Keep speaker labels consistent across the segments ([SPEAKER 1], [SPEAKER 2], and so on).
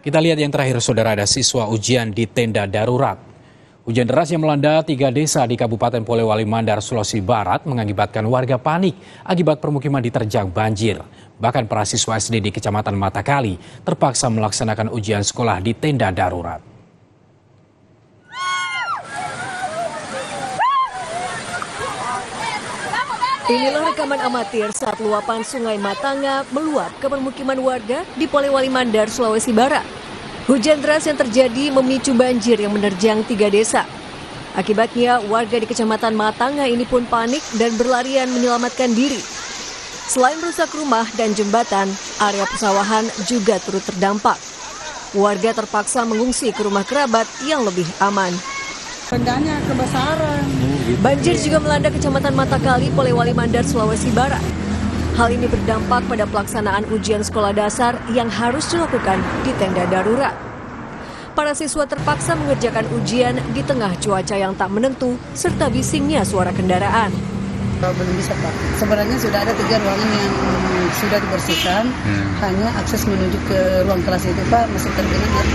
[SPEAKER 1] Kita lihat yang terakhir, saudara, ada siswa ujian di tenda darurat. Hujan deras yang melanda 3 desa di Kabupaten Polewali Mandar, Sulawesi Barat mengakibatkan warga panik akibat permukiman diterjang banjir. Bahkan para siswa SD di Kecamatan Matakali terpaksa melaksanakan ujian sekolah di tenda darurat.
[SPEAKER 2] Inilah rekaman amatir saat luapan Sungai Matanga meluap ke permukiman warga di Polewali Mandar, Sulawesi Barat. Hujan deras yang terjadi memicu banjir yang menerjang 3 desa. Akibatnya, warga di Kecamatan Matanga ini pun panik dan berlarian menyelamatkan diri. Selain merusak rumah dan jembatan, area persawahan juga turut terdampak. Warga terpaksa mengungsi ke rumah kerabat yang lebih aman.
[SPEAKER 3] Rendahnya kebesaran.
[SPEAKER 2] Banjir juga melanda Kecamatan Matakali, Polewali Mandar, Sulawesi Barat. Hal ini berdampak pada pelaksanaan ujian sekolah dasar yang harus dilakukan di tenda darurat. Para siswa terpaksa mengerjakan ujian di tengah cuaca yang tak menentu serta bisingnya suara kendaraan.
[SPEAKER 3] Belum bisa, Pak. Sebenarnya sudah ada 3 ruangan yang sudah dibersihkan, hanya akses menuju ke ruang kelas itu, Pak, masih tergenang.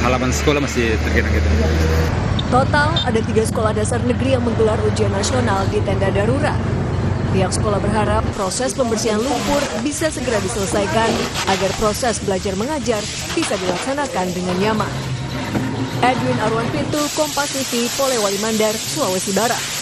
[SPEAKER 4] Halaman sekolah masih tergenang gitu.
[SPEAKER 2] Total ada 3 sekolah dasar negeri yang menggelar ujian nasional di tenda darurat. Pihak sekolah berharap proses pembersihan lumpur bisa segera diselesaikan agar proses belajar mengajar bisa dilaksanakan dengan nyaman. Edwin Arwan Pintu, Kompas TV, Polewali Mandar, Sulawesi Barat.